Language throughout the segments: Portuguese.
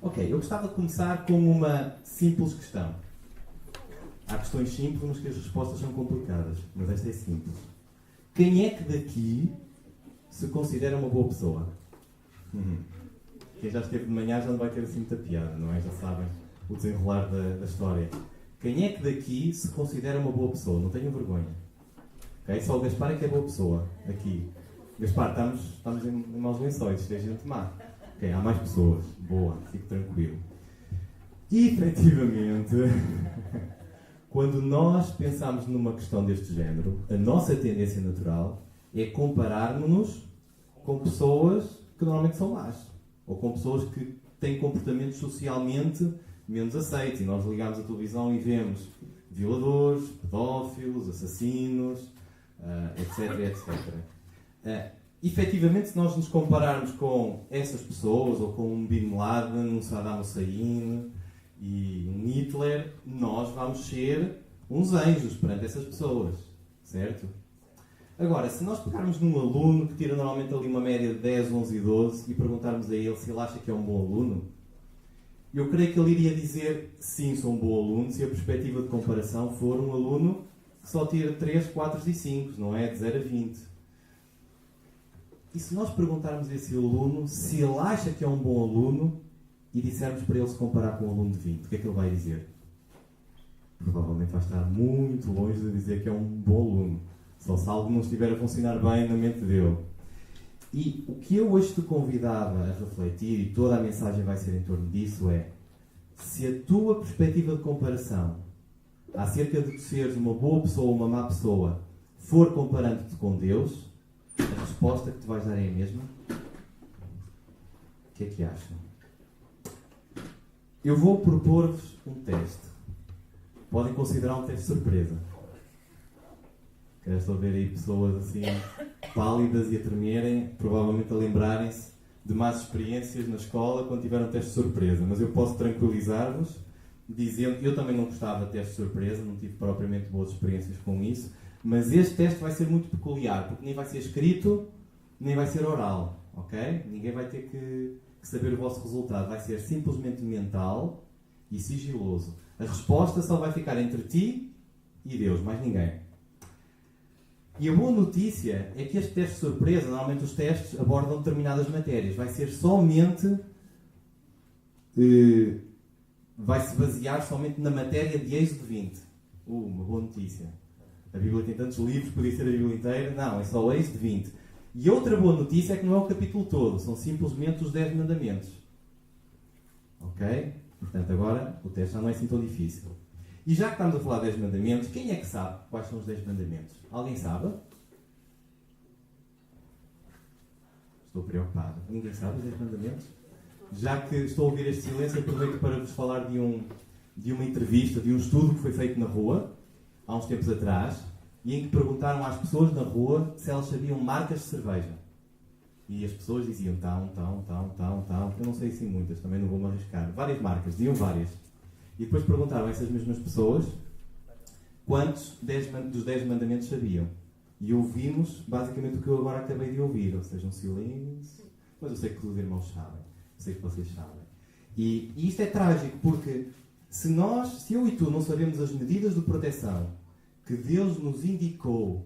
Ok, eu gostava de começar com uma simples questão. Há questões simples, mas que as respostas são complicadas. Mas esta é simples. Quem é que daqui se considera uma boa pessoa? Quem já esteve de manhã já não vai ter assim muita piada, não é? Já sabem o desenrolar da história. Quem é que daqui se considera uma boa pessoa? Não tenham vergonha. Okay? Só o Gaspar é que é boa pessoa, aqui. Gaspar, estamos em maus lençóis, isto é gente má. Ok, há mais pessoas. Boa, fico tranquilo. E, efetivamente, quando nós pensamos numa questão deste género, a nossa tendência natural é compararmos-nos com pessoas que normalmente são más. Ou com pessoas que têm comportamentos socialmente menos aceitos. E nós ligamos a televisão e vemos violadores, pedófilos, assassinos, etc, etc. Efetivamente, se nós nos compararmos com essas pessoas, ou com um Bin Laden, um Saddam Hussein e um Hitler, nós vamos ser uns anjos perante essas pessoas, certo? Agora, se nós pegarmos num aluno que tira normalmente ali uma média de 10, 11 e 12 e perguntarmos a ele se ele acha que é um bom aluno, eu creio que ele iria dizer sim, sou um bom aluno, se a perspectiva de comparação for um aluno que só tira 3, 4 e 5, não é? De 0 a 20. E se nós perguntarmos a esse aluno se ele acha que é um bom aluno e dissermos para ele se comparar com um aluno de 20, o que é que ele vai dizer? Provavelmente vai estar muito longe de dizer que é um bom aluno. Só se algo não estiver a funcionar bem na mente dele. E o que eu hoje te convidava a refletir, e toda a mensagem vai ser em torno disso, é: se a tua perspectiva de comparação acerca de seres uma boa pessoa ou uma má pessoa for comparando-te com Deus, a resposta que te vais dar é a mesma? O que é que acham? Eu vou propor-vos um teste. Podem considerar um teste de surpresa. Quero só ver aí pessoas assim pálidas e a tremerem, provavelmente a lembrarem-se de más experiências na escola quando tiveram teste de surpresa. Mas eu posso tranquilizar-vos dizendo que eu também não gostava de teste de surpresa, não tive propriamente boas experiências com isso, mas este teste vai ser muito peculiar, porque nem vai ser escrito, nem vai ser oral, ok? Ninguém vai ter que saber o vosso resultado. Vai ser simplesmente mental e sigiloso. A resposta só vai ficar entre ti e Deus, mais ninguém. E a boa notícia é que este teste de surpresa, normalmente os testes abordam determinadas matérias. Vai ser somente... vai-se basear somente na matéria de Êxodo 20. Uma boa notícia. A Bíblia tem tantos livros, podia ser a Bíblia inteira. Não, é só o Êxodo 20. E outra boa notícia é que não é o capítulo todo. São simplesmente os 10 mandamentos. Ok? Portanto, agora o teste já não é assim tão difícil. E já que estamos a falar de 10 mandamentos, quem é que sabe quais são os 10 mandamentos? Alguém sabe? Estou preocupado. Ninguém sabe os 10 mandamentos? Já que estou a ouvir este silêncio, aproveito para vos falar de uma entrevista, de um estudo que foi feito na rua, há uns tempos atrás, e em que perguntaram às pessoas na rua se elas sabiam marcas de cerveja. E as pessoas diziam tão. Eu não sei assim muitas, também não vou me arriscar. Várias marcas, diziam várias. E depois perguntaram a essas mesmas pessoas quantos dos 10 mandamentos sabiam. E ouvimos basicamente o que eu agora acabei de ouvir, ou seja, um silêncio. Mas eu sei que os irmãos sabem. Eu sei que vocês sabem. E isto é trágico, porque se eu e tu não sabemos as medidas de proteção que Deus nos indicou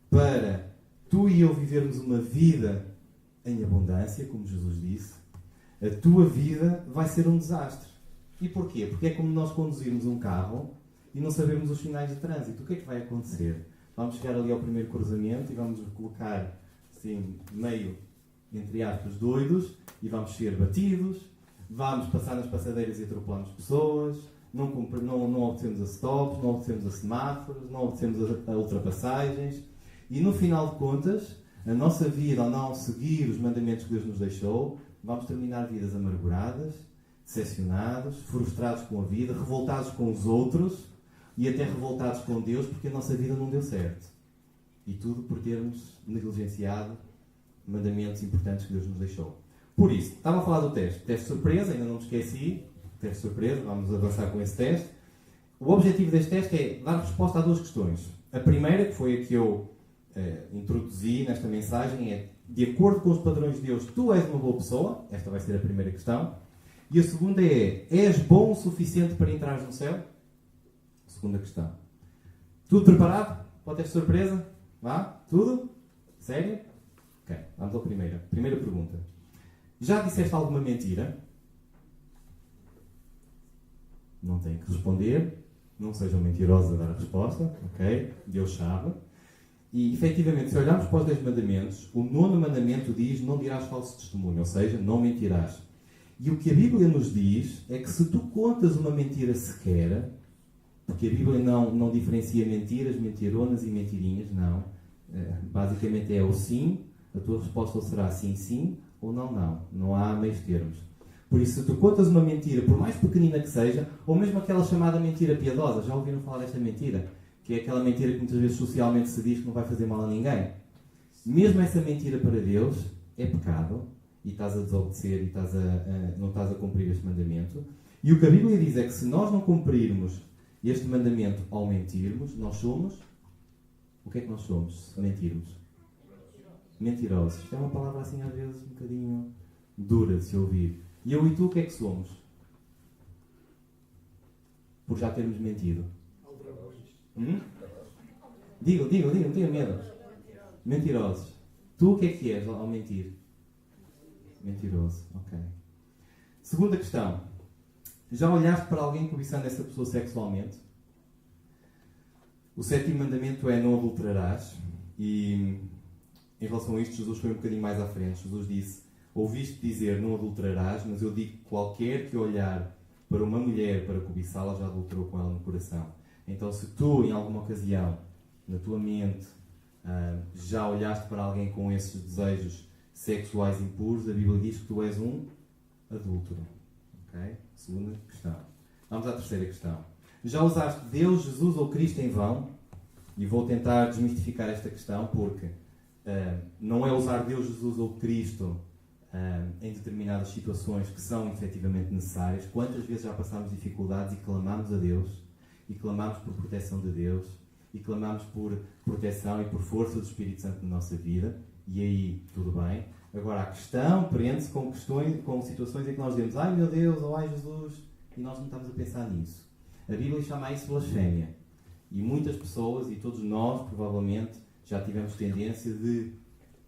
para tu e eu vivermos uma vida em abundância, como Jesus disse, a tua vida vai ser um desastre. E porquê? Porque é como nós conduzirmos um carro e não sabemos os sinais de trânsito. O que é que vai acontecer? Vamos chegar ali ao primeiro cruzamento e vamos colocar, assim, meio, entre aspas, doidos, e vamos ser batidos, vamos passar nas passadeiras e atropelamos pessoas, não obtemos a stops, não obtemos a semáforos, não obtemos a ultrapassagens, e no final de contas, a nossa vida, ao não seguir os mandamentos que Deus nos deixou, vamos terminar vidas amarguradas, decepcionados, frustrados com a vida, revoltados com os outros e até revoltados com Deus porque a nossa vida não deu certo. E tudo por termos negligenciado mandamentos importantes que Deus nos deixou. Por isso, estava a falar do teste. Teste de surpresa, ainda não me esqueci. Teste de surpresa, vamos avançar com esse teste. O objetivo deste teste é dar resposta a duas questões. A primeira, que foi a que eu introduzi nesta mensagem, é: de acordo com os padrões de Deus, tu és uma boa pessoa? Esta vai ser a primeira questão. E a segunda é: és bom o suficiente para entrar no céu? Segunda questão. Tudo preparado? Pode ter surpresa? Vá? Tudo? Sério? Ok, vamos à primeira. Primeira pergunta. Já disseste alguma mentira? Não tem que responder. Não sejam mentirosos a dar a resposta. Ok? Deus sabe. E, efetivamente, se olharmos para os 10 mandamentos, o 9º mandamento diz: não dirás falso testemunho, ou seja, não mentirás. E o que a Bíblia nos diz é que se tu contas uma mentira sequer, porque a Bíblia não diferencia mentiras, mentironas e mentirinhas, não. Basicamente é o sim, a tua resposta será sim, sim, ou não, não. Não há meios termos. Por isso, se tu contas uma mentira, por mais pequenina que seja, ou mesmo aquela chamada mentira piedosa, já ouviram falar desta mentira? Que é aquela mentira que muitas vezes socialmente se diz que não vai fazer mal a ninguém. Mesmo essa mentira para Deus é pecado, e estás a desobedecer e não estás a cumprir este mandamento. E o que a Bíblia diz é que se nós não cumprirmos este mandamento ao mentirmos, nós somos... O que é que nós somos se mentirmos? Mentirosos. Isto é uma palavra assim às vezes um bocadinho dura de se ouvir. E eu e tu o que é que somos? Por já termos mentido. Digam, não tenham medo. Mentirosos. Tu o que és ao mentir? Mentiroso, ok. Segunda questão. Já olhaste para alguém cobiçando essa pessoa sexualmente? O 7º mandamento é: não adulterarás. E em relação a isto, Jesus foi um bocadinho mais à frente. Jesus disse: ouviste dizer não adulterarás, mas eu digo que qualquer que olhar para uma mulher para cobiçá-la já adulterou com ela no coração. Então, se tu, em alguma ocasião, na tua mente, já olhaste para alguém com esses desejos sexuais impuros, a Bíblia diz que tu és um adúltero. Ok? Segunda questão. Vamos à terceira questão. Já usaste Deus, Jesus ou Cristo em vão? E vou tentar desmistificar esta questão, porque não é usar Deus, Jesus ou Cristo em determinadas situações que são efetivamente necessárias. Quantas vezes já passámos dificuldades e clamámos a Deus, e clamámos por proteção de Deus, e clamámos por proteção e por força do Espírito Santo na nossa vida, e aí tudo bem. Agora, a questão prende-se com situações em que nós dizemos: ai meu Deus, ou ai Jesus, e nós não estamos a pensar nisso. A Bíblia chama isso blasfémia. E muitas pessoas, e todos nós, provavelmente, já tivemos tendência de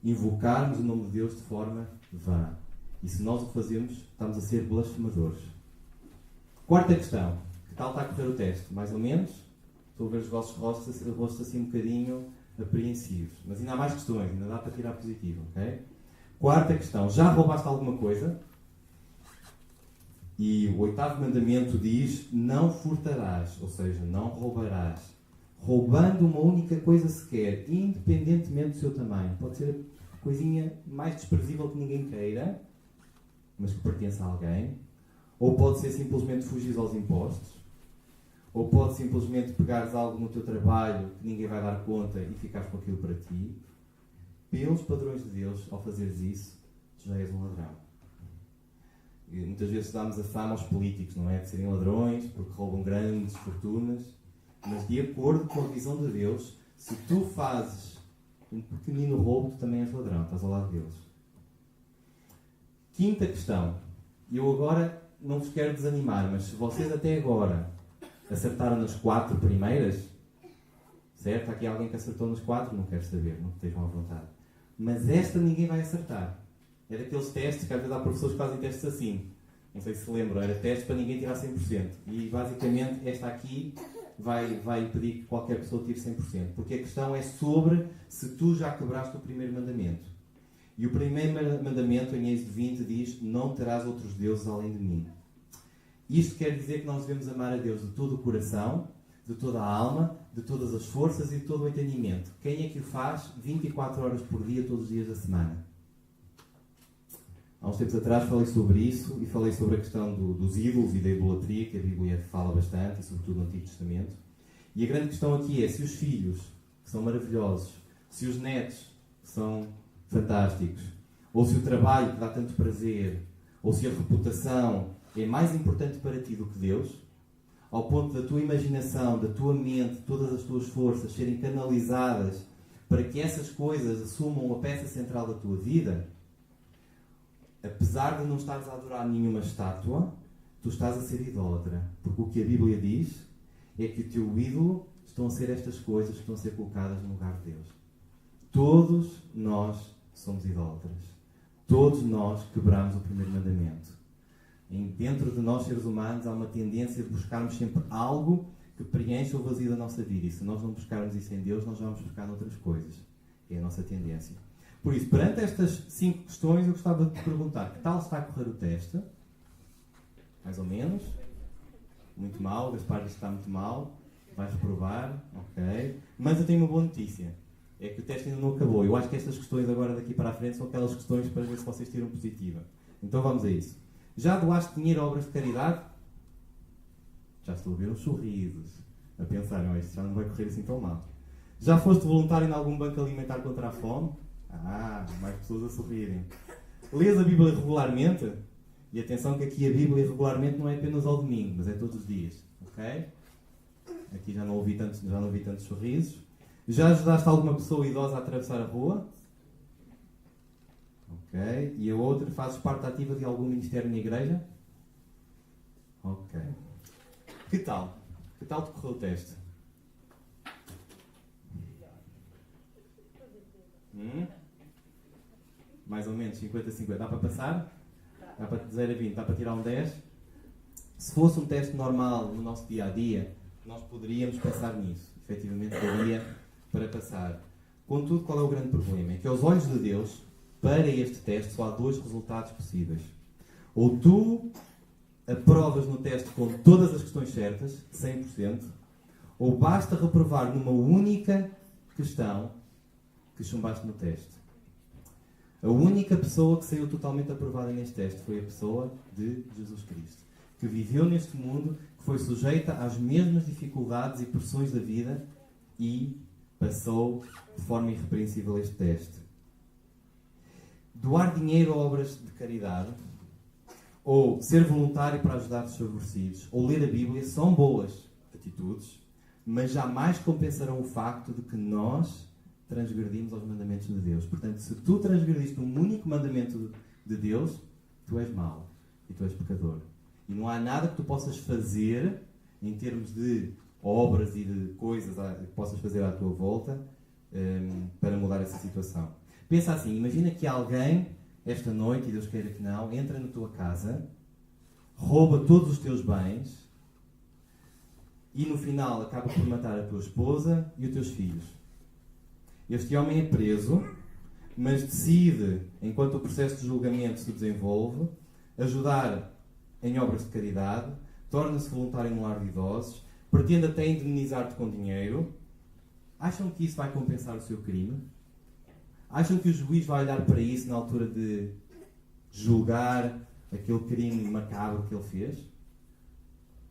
invocarmos o nome de Deus de forma vã. E se nós o fazemos, estamos a ser blasfemadores. Quarta questão. Que tal está a correr o teste? Mais ou menos? Estou a ver os vossos rostos assim um bocadinho apreensivos. Mas ainda há mais questões, ainda dá para tirar positivo, ok? Quarta questão. Já roubaste alguma coisa? E o 8º mandamento diz: não furtarás, ou seja, não roubarás. Roubando uma única coisa sequer, independentemente do seu tamanho. Pode ser a coisinha mais desprezível que ninguém queira, mas que pertence a alguém. Ou pode ser simplesmente fugir aos impostos. Ou pode simplesmente pegares algo no teu trabalho que ninguém vai dar conta e ficares com aquilo para ti. Pelos padrões de Deus, ao fazeres isso, tu já és um ladrão. E muitas vezes damos a fama aos políticos, não é? De serem ladrões, porque roubam grandes fortunas. Mas de acordo com a visão de Deus, se tu fazes um pequenino roubo, tu também és ladrão, estás ao lado deles. Quinta questão. Eu agora não vos quero desanimar, mas se vocês até agora acertaram nas 4 primeiras, certo? Há aqui alguém que acertou nas 4? Não quero saber, não estejam à vontade. Mas esta ninguém vai acertar. É daqueles testes que às vezes há professores que fazem testes assim. Não sei se lembram, era testes para ninguém tirar 100%. E basicamente esta aqui vai impedir que qualquer pessoa tire 100%. Porque a questão é sobre se tu já quebraste o primeiro mandamento. E o primeiro mandamento, em Êxodo 20, diz: não terás outros deuses além de mim. Isto quer dizer que nós devemos amar a Deus de todo o coração, de toda a alma, de todas as forças e de todo o entendimento. Quem é que o faz 24 horas por dia, todos os dias da semana? Há uns tempos atrás falei sobre isso e falei sobre a questão dos ídolos e da idolatria, que a Bíblia fala bastante, e sobretudo no Antigo Testamento. E a grande questão aqui é: se os filhos, que são maravilhosos, se os netos, que são fantásticos, ou se o trabalho que dá tanto prazer, ou se a reputação é mais importante para ti do que Deus, ao ponto da tua imaginação, da tua mente, todas as tuas forças serem canalizadas para que essas coisas assumam a peça central da tua vida, apesar de não estares a adorar nenhuma estátua, tu estás a ser idólatra. Porque o que a Bíblia diz é que o teu ídolo estão a ser estas coisas que estão a ser colocadas no lugar de Deus. Todos nós somos idólatras. Todos nós quebramos o primeiro mandamento. Dentro de nós, seres humanos, há uma tendência de buscarmos sempre algo que preencha o vazio da nossa vida. E se nós não buscarmos isso em Deus, nós vamos buscar noutras coisas. É a nossa tendência. Por isso, perante estas 5 questões, eu gostava de te perguntar: que tal está a correr o teste? Mais ou menos? Muito mal, Gaspar diz que está muito mal. Vais reprovar, ok. Mas eu tenho uma boa notícia. É que o teste ainda não acabou. Eu acho que estas questões agora daqui para a frente são aquelas questões para ver se vocês tiram positiva. Então vamos a isso. Já doaste dinheiro a obras de caridade? Já estou a ver uns sorrisos. A pensar, não, isto já não vai correr assim tão mal. Já foste voluntário em algum banco alimentar contra a fome? Mais pessoas a sorrirem. Lês a Bíblia regularmente? E atenção que aqui a Bíblia regularmente não é apenas ao domingo, mas é todos os dias. Ok? Aqui já não ouvi tantos sorrisos. Já ajudaste alguma pessoa idosa a atravessar a rua? Ok. E a outra, fazes parte ativa de algum ministério na igreja? Ok. Que tal? Que tal te correu o teste? Mais ou menos 50-50. Dá para passar? Dá para 0 a 20? Dá para tirar um 10? Se fosse um teste normal no nosso dia-a-dia, nós poderíamos pensar nisso. Efetivamente, daria para passar. Contudo, qual é o grande problema? É que aos olhos de Deus, para este teste, só há 2 resultados possíveis. Ou tu aprovas no teste com todas as questões certas, 100%, ou basta reprovar numa única questão que chumbaste no teste. A única pessoa que saiu totalmente aprovada neste teste foi a pessoa de Jesus Cristo, que viveu neste mundo, que foi sujeita às mesmas dificuldades e pressões da vida e passou de forma irrepreensível este teste. Doar dinheiro a obras de caridade, ou ser voluntário para ajudar os desfavorecidos, ou ler a Bíblia, são boas atitudes, mas jamais compensarão o facto de que nós transgredimos aos mandamentos de Deus. Portanto, se tu transgrediste um único mandamento de Deus, tu és mau e tu és pecador. E não há nada que tu possas fazer em termos de obras e de coisas que possas fazer à tua volta para mudar essa situação. Pensa assim, imagina que alguém, esta noite, e Deus queira que não, entra na tua casa, rouba todos os teus bens e no final acaba por matar a tua esposa e os teus filhos. Este homem é preso, mas decide, enquanto o processo de julgamento se desenvolve, ajudar em obras de caridade, torna-se voluntário no lar de idosos, pretende até indemnizar-te com dinheiro. Acham que isso vai compensar o seu crime? Acham que o juiz vai olhar para isso na altura de julgar aquele crime macabro que ele fez?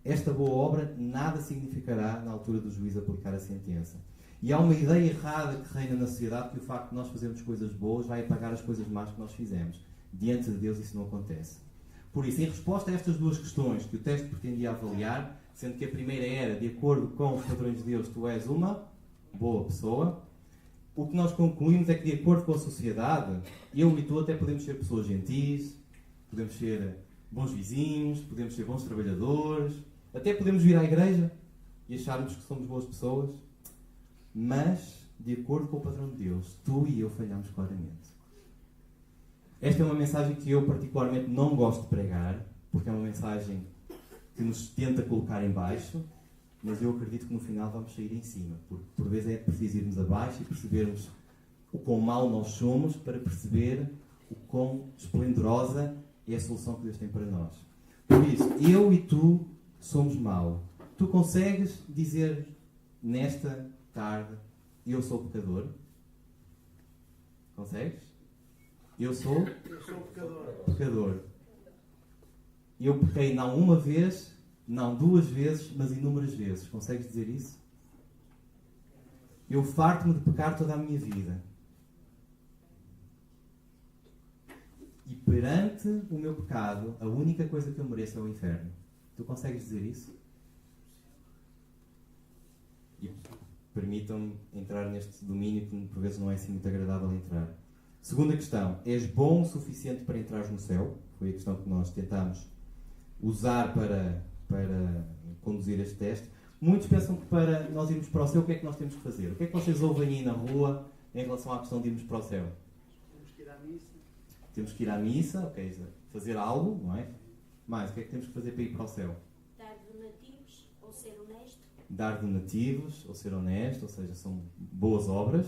Esta boa obra nada significará na altura do juiz aplicar a sentença. E há uma ideia errada que reina na sociedade que o facto de nós fazermos coisas boas vai apagar as coisas más que nós fizemos. Diante de Deus isso não acontece. Por isso, em resposta a estas 2 questões que o teste pretendia avaliar, sendo que a primeira era, de acordo com os padrões de Deus, tu és uma boa pessoa, o que nós concluímos é que, de acordo com a sociedade, eu e tu até podemos ser pessoas gentis, podemos ser bons vizinhos, podemos ser bons trabalhadores, até podemos vir à igreja e acharmos que somos boas pessoas, mas, de acordo com o padrão de Deus, tu e eu falhamos claramente. Esta é uma mensagem que eu particularmente não gosto de pregar, porque é uma mensagem que nos tenta colocar em baixo, mas eu acredito que no final vamos sair em cima, porque por vezes é preciso irmos abaixo e percebermos o quão mau nós somos para perceber o quão esplendorosa é a solução que Deus tem para nós. Por isso, eu e tu somos mau. Tu consegues dizer nesta tarde, eu sou pecador? Consegues? Eu sou pecador. Eu pequei não uma vez, não 2 vezes, mas inúmeras vezes. Consegues dizer isso? Eu farto-me de pecar toda a minha vida. E perante o meu pecado, a única coisa que eu mereço é o inferno. Tu consegues dizer isso? E permitam-me entrar neste domínio que por vezes não é assim muito agradável entrar. Segunda questão, és bom o suficiente para entrares no céu? Foi a questão que nós tentámos usar para conduzir este teste. Muitos pensam que para nós irmos para o céu, o que é que nós temos que fazer? O que é que vocês ouvem aí na rua em relação à questão de irmos para o céu? Temos que ir à missa. Temos que ir à missa, ok, fazer algo, não é? Mais, o que é que temos que fazer para ir para o céu? Dar donativos ou ser honesto. Dar donativos ou ser honesto, ou seja, são boas obras.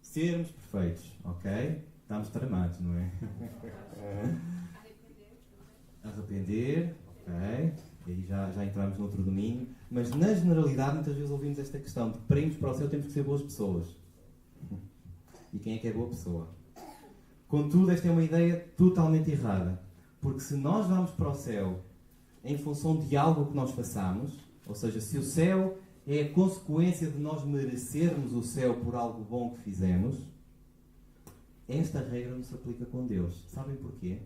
Sermos perfeitos, ok? Estamos tramados, não é? Arrepender, ok? E aí já entramos noutro domínio. Mas na generalidade, muitas vezes ouvimos esta questão de que para irmos para o céu temos que ser boas pessoas. E quem é que é boa pessoa? Contudo, esta é uma ideia totalmente errada. Porque se nós vamos para o céu em função de algo que nós façamos, ou seja, se o céu é a consequência de nós merecermos o céu por algo bom que fizemos, esta regra não se aplica com Deus. Sabem porquê?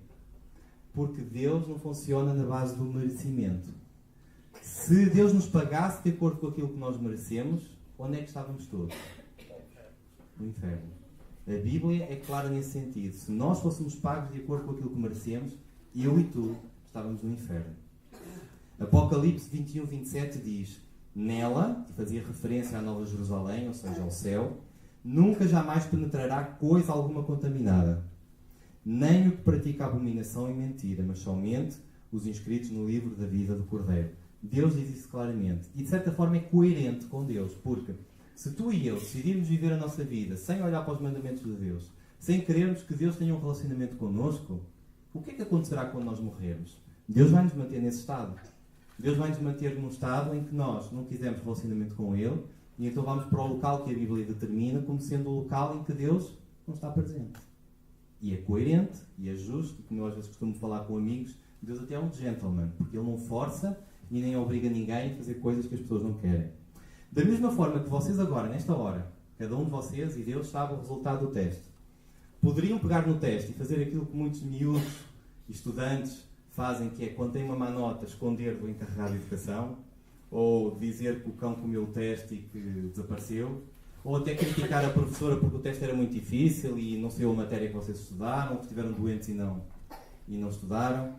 Porque Deus não funciona na base do merecimento. Se Deus nos pagasse de acordo com aquilo que nós merecemos, onde é que estávamos todos? No inferno. A Bíblia é clara nesse sentido. Se nós fôssemos pagos de acordo com aquilo que merecemos, eu e tu estávamos no inferno. Apocalipse 21, 27 diz: nela, e fazia referência à Nova Jerusalém, ou seja, ao céu, nunca jamais penetrará coisa alguma contaminada, nem o que pratica abominação e mentira, mas somente os inscritos no livro da vida do Cordeiro. Deus diz isso claramente. E de certa forma é coerente com Deus, porque se tu e eu decidirmos viver a nossa vida sem olhar para os mandamentos de Deus, sem querermos que Deus tenha um relacionamento connosco, o que é que acontecerá quando nós morrermos? Deus vai nos manter nesse estado. Deus vai nos manter num estado em que nós não quisermos relacionamento com Ele, e então vamos para o local que a Bíblia determina como sendo o local em que Deus não está presente. E é coerente, e é justo, como eu às vezes costumo falar com amigos, Deus até é um gentleman, porque Ele não força e nem obriga ninguém a fazer coisas que as pessoas não querem. Da mesma forma que vocês agora, nesta hora, cada um de vocês e Deus sabe o resultado do teste, poderiam pegar no teste e fazer aquilo que muitos miúdos e estudantes fazem, que é, quando têm uma má nota, esconder do encarregado de educação, ou dizer que o cão comeu o teste e que desapareceu, ou até criticar a professora porque o teste era muito difícil e não saiu a matéria que vocês estudaram, ou que estiveram doentes e não estudaram.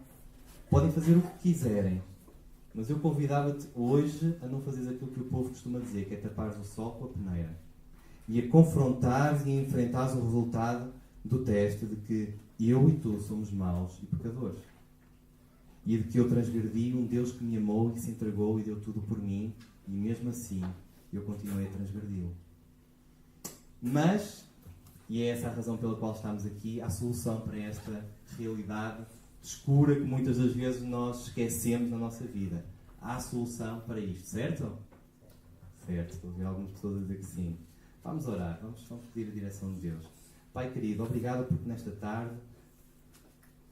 Podem fazer o que quiserem, mas eu convidava-te hoje a não fazeres aquilo que o povo costuma dizer, que é tapares o sol com a peneira, e a confrontares e a enfrentares o resultado do teste de que eu e tu somos maus e pecadores. E de que eu transgredi um Deus que me amou e se entregou e deu tudo por mim, e mesmo assim eu continuei a transgredi-lo. Mas, e é essa a razão pela qual estamos aqui, há solução para esta realidade escura que muitas das vezes nós esquecemos na nossa vida. Há solução para isto, certo? Certo, estou a ver algumas pessoas a dizer que sim. Vamos orar, vamos pedir a direção de Deus. Pai querido, obrigado porque nesta tarde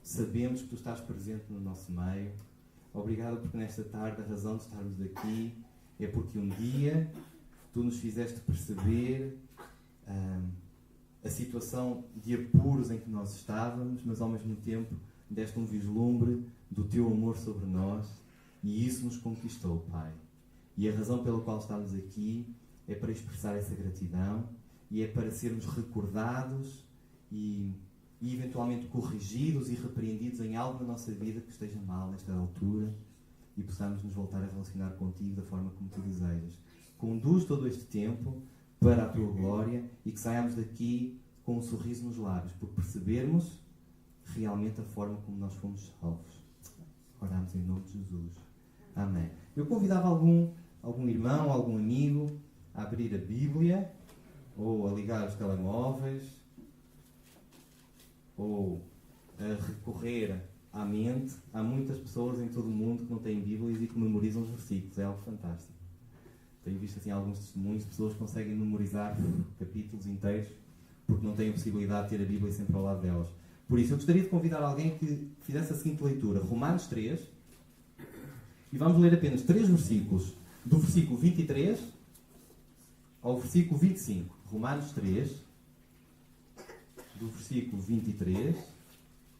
sabemos que Tu estás presente no nosso meio. Obrigado porque nesta tarde a razão de estarmos aqui é porque um dia Tu nos fizeste perceber a situação de apuros em que nós estávamos, mas ao mesmo tempo deste um vislumbre do Teu amor sobre nós, e isso nos conquistou, Pai. E a razão pela qual estamos aqui é para expressar essa gratidão e é para sermos recordados e eventualmente corrigidos e repreendidos em algo na nossa vida que esteja mal nesta altura, e possamos nos voltar a relacionar contigo da forma como Tu desejas. Conduz todo este tempo para a Tua glória e que saiamos daqui com um sorriso nos lábios, por percebermos realmente a forma como nós fomos salvos. Oramos em nome de Jesus. Amém. Eu convidava algum irmão, algum amigo a abrir a Bíblia, ou a ligar os telemóveis, ou a recorrer à mente. Há muitas pessoas em todo o mundo que não têm Bíblias e que memorizam os versículos. É algo fantástico. Tenho visto assim alguns testemunhos de pessoas que conseguem memorizar capítulos inteiros porque não têm a possibilidade de ter a Bíblia sempre ao lado delas. Por isso, eu gostaria de convidar alguém que fizesse a seguinte leitura. Romanos 3. E vamos ler apenas 3 versículos. Do versículo 23 ao versículo 25. Romanos 3. Do versículo 23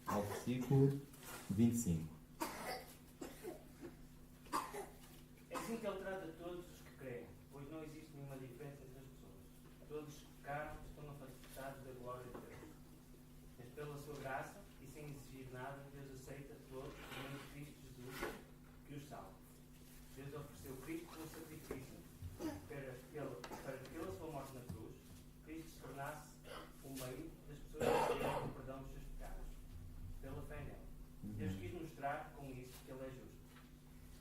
ao versículo 25. É assim que Ele trata todos os que creem, pois não existe nenhuma diferença entre as pessoas. Todos os pecados estão afetados metade da glória de Deus. Mas pela sua graça e sem exigir nada, Deus aceita todos por meio de Cristo Jesus que os salva. Deus ofereceu Cristo como sacrifício para que pela sua morte na cruz, Cristo se tornasse o meio das pessoas que receberam o perdão dos seus pecados, pela fé nele. Deus quis mostrar com isso que ele é justo.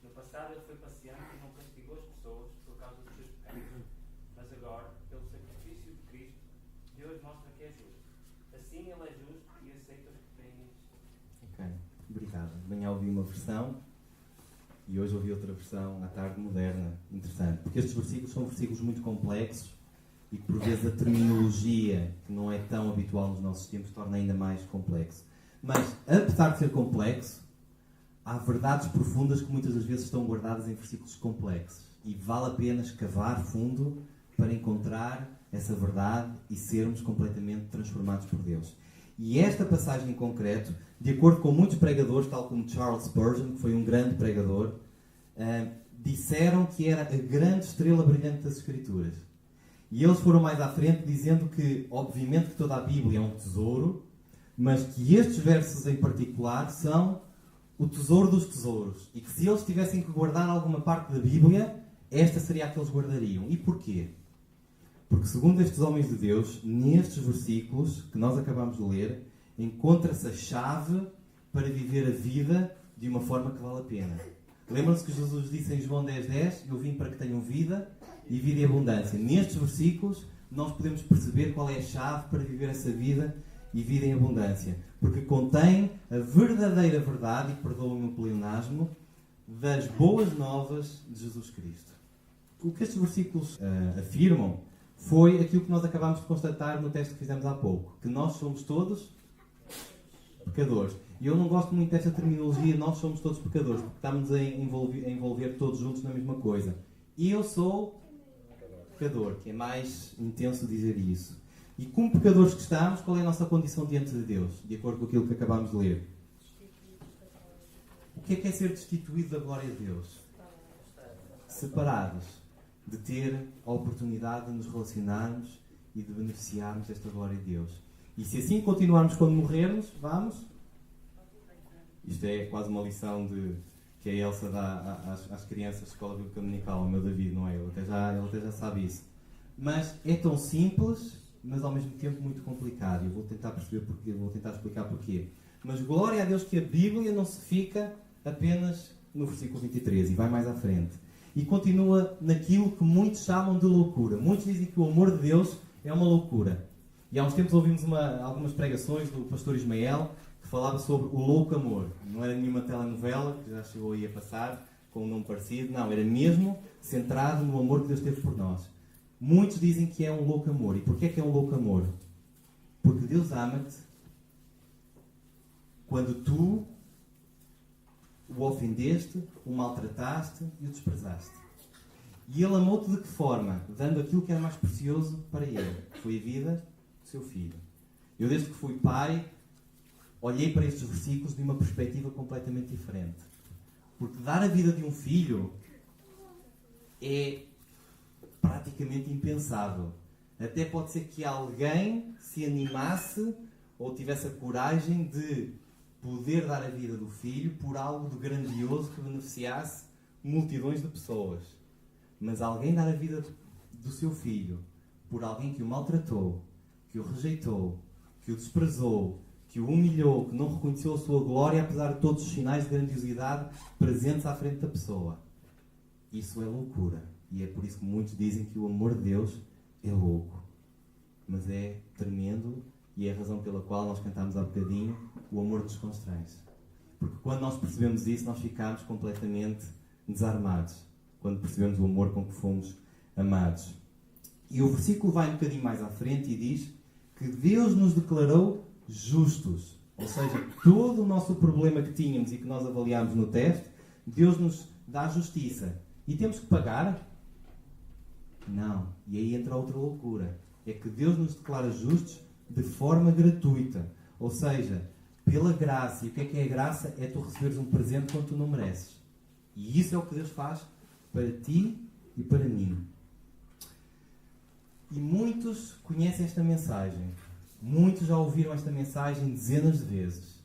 No passado ele foi paciente e não castigou as pessoas por causa dos seus pecados. Mas agora, pelo sacrifício de Cristo, Deus mostra que é justo. Assim ele é justo e aceita os que creem em Jesus. Ok, obrigado. Amanhã ouvi uma versão e hoje ouvi outra versão à tarde moderna. Interessante, porque estes versículos são versículos muito complexos e que por vezes a terminologia, que não é tão habitual nos nossos tempos, torna ainda mais complexo. Mas, apesar de ser complexo, há verdades profundas que muitas das vezes estão guardadas em versículos complexos. E vale a pena escavar fundo para encontrar essa verdade e sermos completamente transformados por Deus. E esta passagem em concreto, de acordo com muitos pregadores, tal como Charles Spurgeon, que foi um grande pregador, disseram que era a grande estrela brilhante das Escrituras. E eles foram mais à frente dizendo que, obviamente, que toda a Bíblia é um tesouro, mas que estes versos em particular são o tesouro dos tesouros. E que se eles tivessem que guardar alguma parte da Bíblia, esta seria a que eles guardariam. E porquê? Porque, segundo estes homens de Deus, nestes versículos que nós acabamos de ler, encontra-se a chave para viver a vida de uma forma que vale a pena. Lembram-se que Jesus disse em João 10:10, eu vim para que tenham vida e vida em abundância. Nestes versículos, nós podemos perceber qual é a chave para viver essa vida e vida em abundância. Porque contém a verdadeira verdade, e perdoa-me o pleonasmo, das boas novas de Jesus Cristo. O que estes versículos afirmam foi aquilo que nós acabámos de constatar no texto que fizemos há pouco. Que nós somos todos pecadores. E eu não gosto muito desta terminologia, nós somos todos pecadores, porque estamos a envolver todos juntos na mesma coisa. E eu sou pecador, que é mais intenso dizer isso. E como pecadores que estamos, qual é a nossa condição diante de Deus? De acordo com aquilo que acabámos de ler. O que é ser destituído da glória de Deus? Separados de ter a oportunidade de nos relacionarmos e de beneficiarmos desta glória de Deus. E se assim continuarmos quando morrermos, vamos? Isto é quase uma lição que a Elsa dá às crianças da Escola Bíblica Dominical, ao meu David, não é? Ele até já sabe isso. Mas é tão simples, mas ao mesmo tempo muito complicado. Eu vou tentar perceber porquê, vou tentar explicar porquê. Mas glória a Deus que a Bíblia não se fica apenas no versículo 23 e vai mais à frente. E continua naquilo que muitos chamam de loucura. Muitos dizem que o amor de Deus é uma loucura. E há uns tempos ouvimos algumas pregações do pastor Ismael que falava sobre o louco amor. Não era nenhuma telenovela, que já chegou aí a passar, com um nome parecido. Não, era mesmo centrado no amor que Deus teve por nós. Muitos dizem que é um louco amor. E porquê é que é um louco amor? Porque Deus ama-te quando tu o ofendeste, o maltrataste e o desprezaste. E Ele amou-te de que forma? Dando aquilo que era mais precioso para Ele. Foi a vida do seu filho. Eu, desde que fui pai, olhei para estes versículos de uma perspectiva completamente diferente. Porque dar a vida de um filho é praticamente impensável. Até pode ser que alguém se animasse ou tivesse a coragem de poder dar a vida do filho por algo de grandioso que beneficiasse multidões de pessoas. Mas alguém dar a vida do seu filho por alguém que o maltratou, que o rejeitou, que o desprezou, que o humilhou, que não reconheceu a sua glória apesar de todos os sinais de grandiosidade presentes à frente da pessoa. Isso é loucura. E é por isso que muitos dizem que o amor de Deus é louco. Mas é tremendo e é a razão pela qual nós cantámos há bocadinho o amor nos constrange. Porque quando nós percebemos isso, nós ficamos completamente desarmados. Quando percebemos o amor com que fomos amados. E o versículo vai um bocadinho mais à frente e diz que Deus nos declarou justos. Ou seja, todo o nosso problema que tínhamos e que nós avaliámos no teste, Deus nos dá justiça. E temos que pagar? Não. E aí entra outra loucura. É que Deus nos declara justos de forma gratuita. Ou seja, pela graça. E o que é a graça? É tu receberes um presente quando tu não mereces. E isso é o que Deus faz para ti e para mim. E muitos conhecem esta mensagem. Muitos já ouviram esta mensagem dezenas de vezes.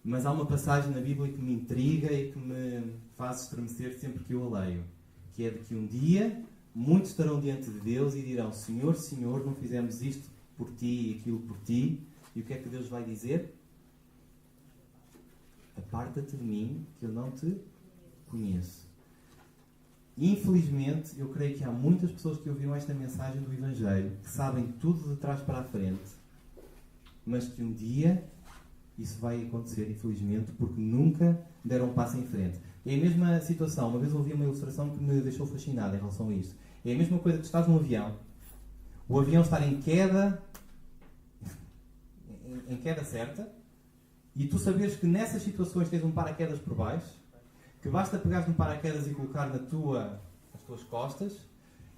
Mas há uma passagem na Bíblia que me intriga e que me faz estremecer sempre que eu a leio. Que é de que um dia muitos estarão diante de Deus e dirão: Senhor, Senhor, não fizemos isto por Ti e aquilo por Ti. E o que é que Deus vai dizer? Aparta-te de mim, que eu não te conheço. Infelizmente, eu creio que há muitas pessoas que ouviram esta mensagem do Evangelho, que sabem tudo de trás para a frente, mas que um dia isso vai acontecer, infelizmente, porque nunca deram um passo em frente. É a mesma situação. Uma vez ouvi uma ilustração que me deixou fascinado em relação a isto. É a mesma coisa que estás num avião, o avião estar em queda certa, e tu saberes que nessas situações tens um paraquedas por baixo, que basta pegares no paraquedas e colocar nas tuas costas,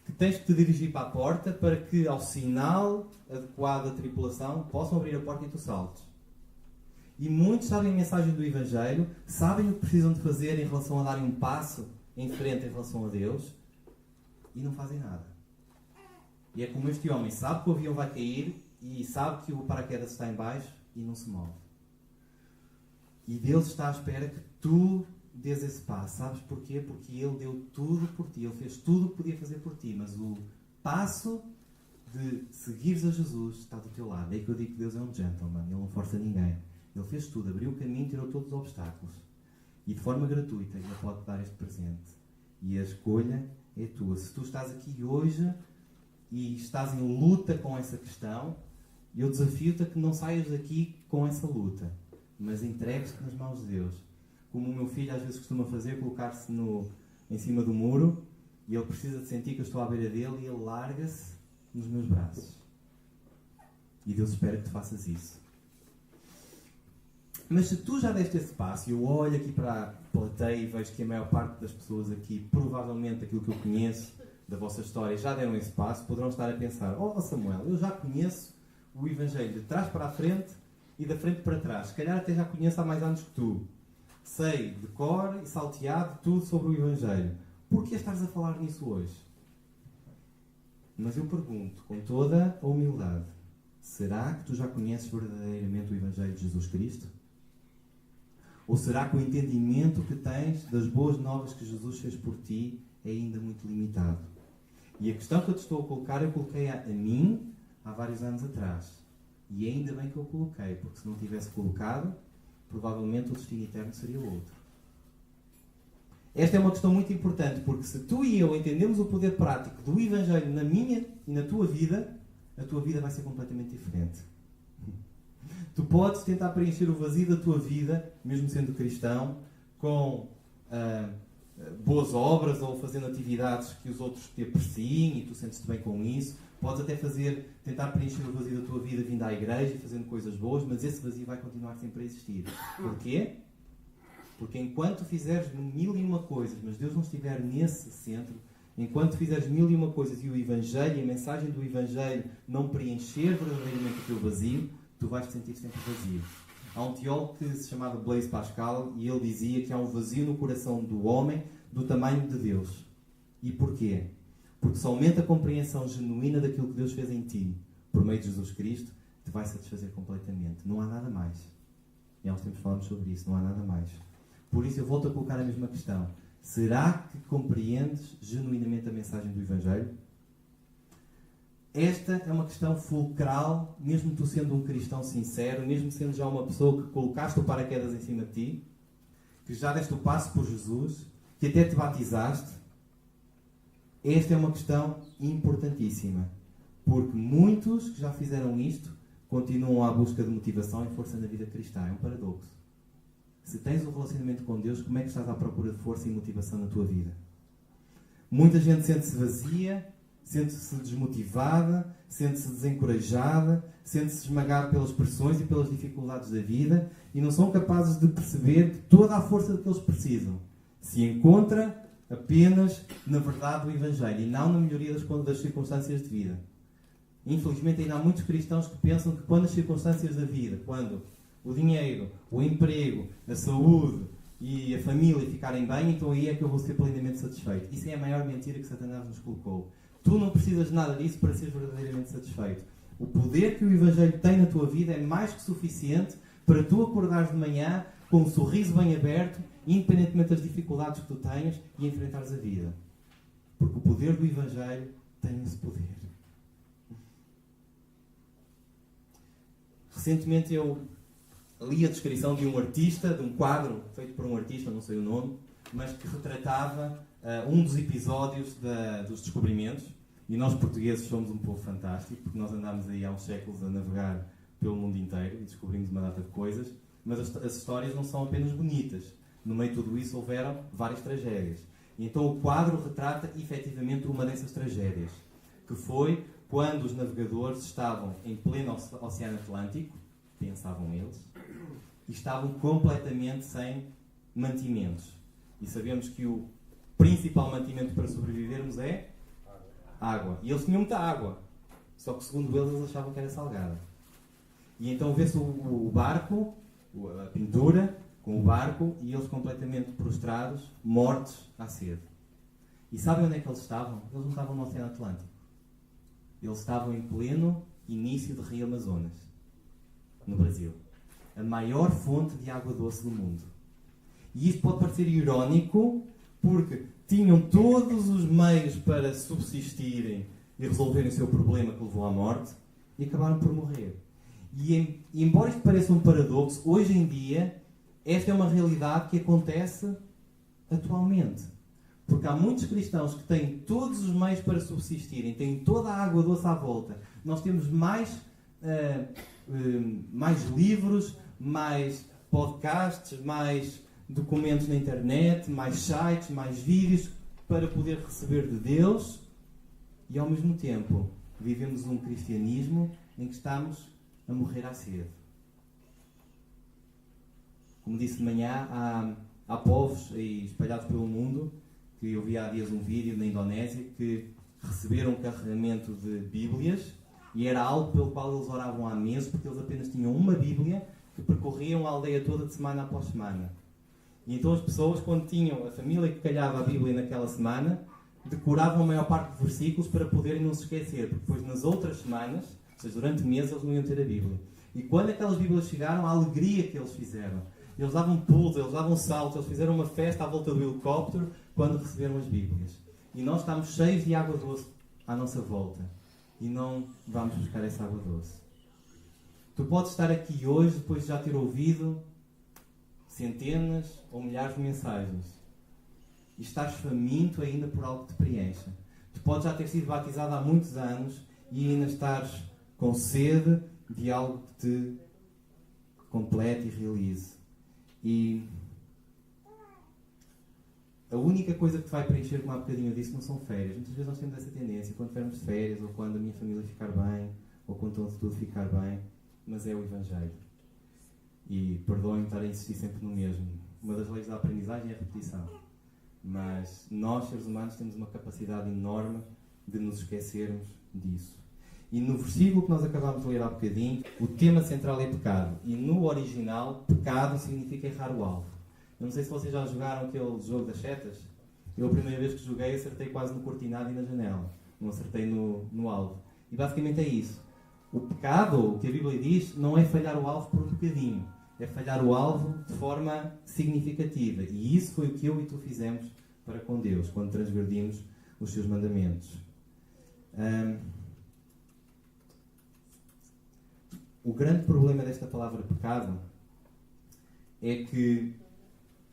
que tens que te dirigir para a porta para que, ao sinal adequado da tripulação, possam abrir a porta e tu saltes. E muitos sabem a mensagem do Evangelho, sabem o que precisam de fazer em relação a darem um passo em frente em relação a Deus, e não fazem nada. E é como este homem sabe que o avião vai cair e sabe que o paraquedas está em baixo e não se move. E Deus está à espera que tu dês esse passo. Sabes porquê? Porque Ele deu tudo por ti. Ele fez tudo o que podia fazer por ti. Mas o passo de seguires a Jesus está do teu lado. É aí que eu digo que Deus é um gentleman. Ele não força ninguém. Ele fez tudo. Abriu o caminho, tirou todos os obstáculos. E de forma gratuita Ele pode dar este presente. E a escolha é tua. Se tu estás aqui hoje e estás em luta com essa questão, eu desafio-te a que não saias daqui com essa luta, mas entregues-te nas mãos de Deus. Como o meu filho às vezes costuma fazer, colocar-se em cima do muro, e ele precisa de sentir que eu estou à beira dele, e ele larga-se nos meus braços. E Deus espera que tu faças isso. Mas se tu já deste esse passo, e eu olho aqui para a plateia e vejo que a maior parte das pessoas aqui, provavelmente aquilo que eu conheço da vossa história, já deram esse passo, poderão estar a pensar: oh Samuel, eu já conheço o Evangelho de trás para a frente e da frente para trás. Se calhar até já conheço há mais anos que tu. Sei de cor e salteado tudo sobre o Evangelho. Por que estás a falar nisso hoje? Mas eu pergunto, com toda a humildade, será que tu já conheces verdadeiramente o Evangelho de Jesus Cristo? Ou será que o entendimento que tens das boas novas que Jesus fez por ti é ainda muito limitado? E a questão que eu te estou a colocar, eu coloquei a mim há vários anos atrás. E ainda bem que eu coloquei, porque se não tivesse colocado, provavelmente o destino eterno seria outro. Esta é uma questão muito importante, porque se tu e eu entendemos o poder prático do Evangelho na minha e na tua vida, a tua vida vai ser completamente diferente. Tu podes tentar preencher o vazio da tua vida, mesmo sendo cristão, com boas obras ou fazendo atividades que os outros te apreciem e tu sentes-te bem com isso. Podes até tentar preencher o vazio da tua vida vindo à igreja e fazendo coisas boas, mas esse vazio vai continuar sempre a existir. Porquê? Porque enquanto fizeres 1001 coisas, mas Deus não estiver nesse centro, enquanto fizeres 1001 coisas e o Evangelho e a mensagem do Evangelho não preencher verdadeiramente o teu vazio, tu vais te sentir sempre vazio. Há um teólogo que se chamava Blaise Pascal e ele dizia que há um vazio no coração do homem do tamanho de Deus. E porquê? Porque somente a compreensão genuína daquilo que Deus fez em ti, por meio de Jesus Cristo, te vai satisfazer completamente. Não há nada mais. E há uns tempos falamos sobre isso. Não há nada mais. Por isso eu volto a colocar a mesma questão. Será que compreendes genuinamente a mensagem do Evangelho? Esta é uma questão fulcral, mesmo tu sendo um cristão sincero, mesmo sendo já uma pessoa que colocaste o paraquedas em cima de ti, que já deste o passo por Jesus, que até te batizaste. Esta é uma questão importantíssima, porque muitos que já fizeram isto continuam à busca de motivação e força na vida cristã. É um paradoxo. Se tens um relacionamento com Deus, como é que estás à procura de força e motivação na tua vida? Muita gente sente-se vazia, sente-se desmotivada, sente-se desencorajada, sente-se esmagada pelas pressões e pelas dificuldades da vida e não são capazes de perceber que toda a força de que eles precisam se encontra apenas na verdade do Evangelho e não na melhoria das circunstâncias de vida. Infelizmente ainda há muitos cristãos que pensam que quando as circunstâncias da vida, quando o dinheiro, o emprego, a saúde e a família ficarem bem, então aí é que eu vou ser plenamente satisfeito. Isso é a maior mentira que Satanás nos colocou. Tu não precisas de nada disso para seres verdadeiramente satisfeito. O poder que o Evangelho tem na tua vida é mais que suficiente para tu acordares de manhã com um sorriso bem aberto, independentemente das dificuldades que tu tenhas, e enfrentares a vida. Porque o poder do Evangelho tem esse poder. Recentemente eu li a descrição de um artista, de um quadro feito por um artista, não sei o nome, mas que retratava um dos episódios dos descobrimentos. E nós portugueses somos um povo fantástico, porque nós andámos aí há uns séculos a navegar pelo mundo inteiro e descobrimos uma data de coisas, mas as histórias não são apenas bonitas. No meio de tudo isso houveram várias tragédias. E então o quadro retrata efetivamente uma dessas tragédias, que foi quando os navegadores estavam em pleno Oceano Atlântico, pensavam eles, e estavam completamente sem mantimentos. E sabemos que o principal mantimento para sobrevivermos é água. E eles tinham muita água, só que segundo eles achavam que era salgada. E então vê-se o barco, a pintura, com o barco, e eles completamente prostrados, mortos à sede. E sabem onde é que eles estavam? Eles não estavam no Oceano Atlântico. Eles estavam em pleno início do Rio Amazonas, no Brasil. A maior fonte de água doce do mundo. E isto pode parecer irónico, porque tinham todos os meios para subsistirem e resolverem o seu problema que levou à morte, e acabaram por morrer. E embora isto pareça um paradoxo, hoje em dia, esta é uma realidade que acontece atualmente. Porque há muitos cristãos que têm todos os meios para subsistirem, têm toda a água doce à volta. Nós temos mais livros, mais podcasts, mais documentos na internet, mais sites, mais vídeos para poder receber de Deus, e ao mesmo tempo vivemos um cristianismo em que estamos a morrer à sede. Como disse de manhã, há povos aí espalhados pelo mundo, que eu vi há dias um vídeo na Indonésia, que receberam um carregamento de Bíblias, e era algo pelo qual eles oravam há meses, porque eles apenas tinham uma Bíblia que percorriam a aldeia toda de semana após semana. E então as pessoas, quando tinham a família que calhava a Bíblia naquela semana, decoravam a maior parte dos versículos para poderem não se esquecer, porque depois nas outras semanas, ou seja, durante meses, eles não iam ter a Bíblia. E quando aquelas Bíblias chegaram, a alegria que eles fizeram. Eles davam pulos, eles davam saltos, eles fizeram uma festa à volta do helicóptero quando receberam as Bíblias. E nós estamos cheios de água doce à nossa volta. E não vamos buscar essa água doce. Tu podes estar aqui hoje, depois de já ter ouvido centenas ou milhares de mensagens, e estás faminto ainda por algo que te preencha. Tu podes já ter sido batizado há muitos anos e ainda estás com sede de algo que te complete e realize. E a única coisa que te vai preencher, como há bocadinho eu disse, não são férias. Muitas vezes nós temos essa tendência, quando estivermos de férias, ou quando a minha família ficar bem, ou quando tudo ficar bem, mas é o Evangelho. E perdoem-me estar a insistir sempre no mesmo. Uma das leis da aprendizagem é a repetição. Mas nós, seres humanos, temos uma capacidade enorme de nos esquecermos disso. E no versículo que nós acabámos de ler há bocadinho, o tema central é pecado. E no original, pecado significa errar o alvo. Eu não sei se vocês já jogaram aquele jogo das setas. Eu, a primeira vez que joguei, acertei quase no cortinado e na janela. Não acertei no alvo. E basicamente é isso. O pecado, o que a Bíblia diz, não é falhar o alvo por um bocadinho. É falhar o alvo de forma significativa. E isso foi o que eu e tu fizemos para com Deus, quando transgredimos os seus mandamentos. O grande problema desta palavra pecado é que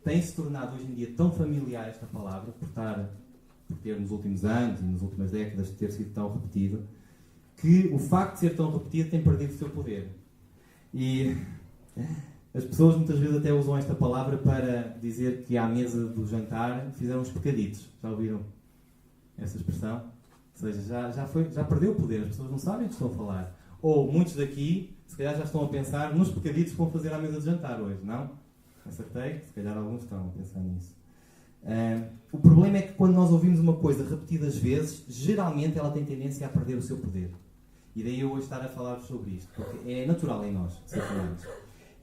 tem-se tornado hoje em dia tão familiar esta palavra, por ter nos últimos anos e nas últimas décadas ter sido tão repetido, que o facto de ser tão repetido tem perdido o seu poder. E as pessoas muitas vezes até usam esta palavra para dizer que à mesa do jantar fizeram uns pecaditos. Já ouviram essa expressão? Ou seja, já perdeu o poder, as pessoas não sabem o que estão a falar. Ou muitos daqui, se calhar já estão a pensar nos pecaditos que vão fazer à mesa de jantar hoje, não? Acertei? Se calhar alguns estão a pensar nisso. O problema é que quando nós ouvimos uma coisa repetidas vezes, geralmente ela tem tendência a perder o seu poder. E daí eu hoje estar a falar sobre isto, porque é natural em nós, ser humanos.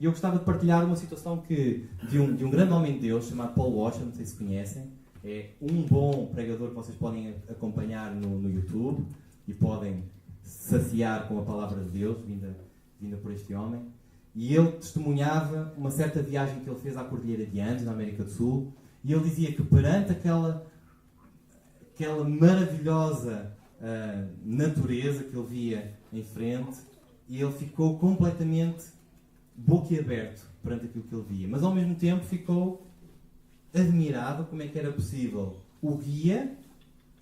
E eu gostava de partilhar uma situação de um grande homem de Deus, chamado Paul Washer, não sei se conhecem. É um bom pregador que vocês podem acompanhar no YouTube e podem saciar com a palavra de Deus, vinda por este homem. E ele testemunhava uma certa viagem que ele fez à Cordilheira de Andes, na América do Sul, e ele dizia que perante aquela maravilhosa natureza que ele via em frente, ele ficou completamente boquiaberto perante aquilo que ele via. Mas ao mesmo tempo ficou admirado como é que era possível o guia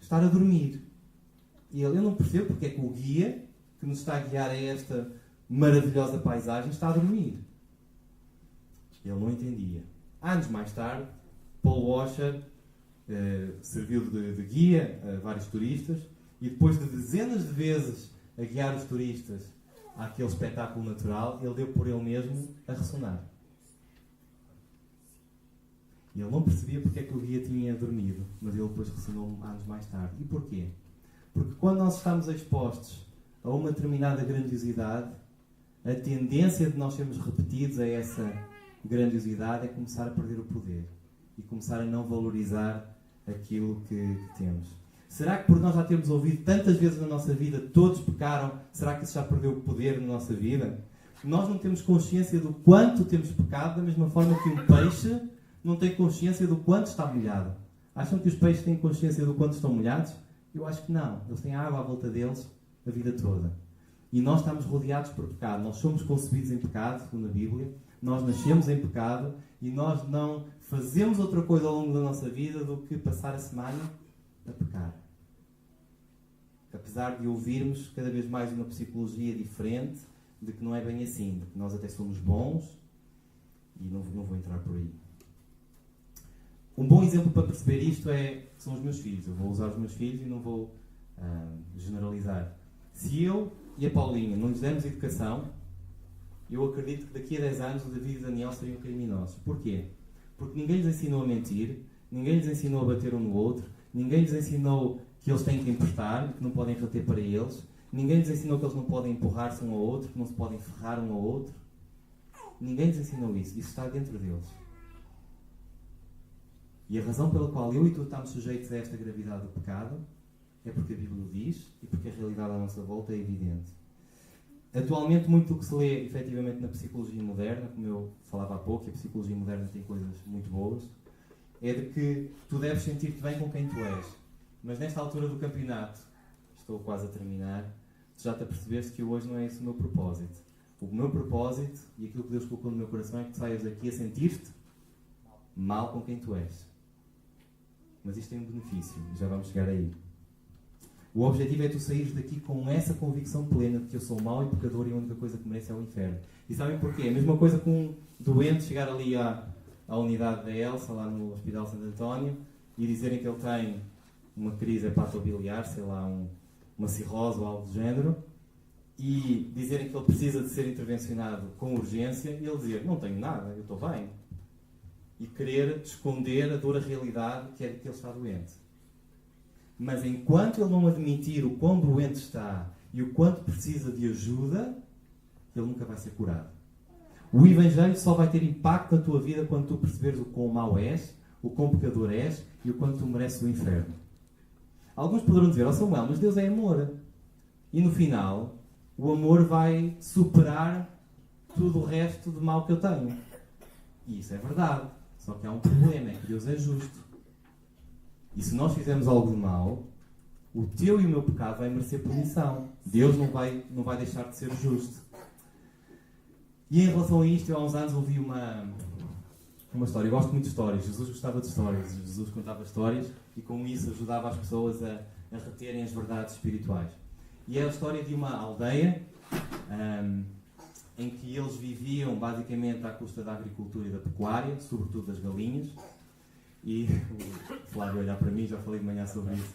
estar a dormir. E eu não percebo porque é que o guia que nos está a guiar a esta maravilhosa paisagem está a dormir. Ele não entendia. Anos mais tarde, Paul Washer serviu de guia a vários turistas e depois de dezenas de vezes a guiar os turistas àquele espetáculo natural, ele deu por ele mesmo a ressonar. E ele não percebia porque é que o guia tinha dormido, mas ele depois ressonou anos mais tarde. E porquê? Porque quando nós estamos expostos a uma determinada grandiosidade, a tendência de nós sermos repetidos a essa grandiosidade é começar a perder o poder e começar a não valorizar aquilo que temos. Será que por nós já termos ouvido tantas vezes na nossa vida, todos pecaram, será que isso já perdeu o poder na nossa vida? Nós não temos consciência do quanto temos pecado, da mesma forma que um peixe não tem consciência do quanto está molhado. Acham que os peixes têm consciência do quanto estão molhados? Eu acho que não. Eles têm água à volta deles a vida toda. E nós estamos rodeados por pecado. Nós somos concebidos em pecado, segundo a Bíblia. Nós nascemos em pecado e nós não fazemos outra coisa ao longo da nossa vida do que passar a semana a pecar. Apesar de ouvirmos cada vez mais uma psicologia diferente, de que não é bem assim, de que nós até somos bons, e não vou entrar por aí. Um bom exemplo para perceber isto são os meus filhos. Eu vou usar os meus filhos e não vou generalizar. Se eu e a Paulinha não lhes dermos educação, eu acredito que daqui a 10 anos o David e o Daniel seriam criminosos. Porquê? Porque ninguém lhes ensinou a mentir, ninguém lhes ensinou a bater um no outro, ninguém lhes ensinou que eles têm que emprestar, que não podem reter para eles, ninguém lhes ensinou que eles não podem empurrar-se um ao outro, que não se podem ferrar um ao outro. Ninguém lhes ensinou isso. Isso está dentro deles. E a razão pela qual eu e tu estamos sujeitos a esta gravidade do pecado é porque a Bíblia o diz e porque a realidade à nossa volta é evidente. Atualmente, muito do que se lê, efetivamente, na psicologia moderna, como eu falava há pouco, e a psicologia moderna tem coisas muito boas, é de que tu deves sentir-te bem com quem tu és. Mas nesta altura do campeonato, estou quase a terminar, tu já te apercebeste que hoje não é esse o meu propósito. O meu propósito, e aquilo que Deus colocou no meu coração, é que tu saias daqui a sentir-te mal com quem tu és. Mas isto tem um benefício, e já vamos chegar aí. O objetivo é tu saíres daqui com essa convicção plena de que eu sou mau e pecador e a única coisa que mereço é o inferno. E sabem porquê? A mesma coisa com um doente chegar ali à unidade da Elsa, lá no Hospital Santo António, e dizerem que ele tem uma crise hepatobiliar, sei lá, uma cirrose ou algo do género, e dizerem que ele precisa de ser intervencionado com urgência, e ele dizer, não tenho nada, eu estou bem. E querer esconder a dura realidade que é de que ele está doente. Mas enquanto ele não admitir o quão doente está e o quanto precisa de ajuda, ele nunca vai ser curado. O Evangelho só vai ter impacto na tua vida quando tu perceberes o quão mau és, o quão pecador és e o quanto tu mereces o inferno. Alguns poderão dizer, ó Samuel, mas Deus é amor. E no final, o amor vai superar tudo o resto de mal que eu tenho. E isso é verdade. Só que há um problema, é que Deus é justo. E se nós fizermos algo de mal, o teu e o meu pecado vai merecer punição. Deus não vai deixar de ser justo. E em relação a isto, eu há uns anos ouvi uma história. Eu gosto muito de histórias. Jesus gostava de histórias. Jesus contava histórias e com isso ajudava as pessoas a reterem as verdades espirituais. E é a história de uma aldeia em que eles viviam basicamente à custa da agricultura e da pecuária, sobretudo das galinhas. E o Flávio olhar para mim, já falei de manhã sobre isso.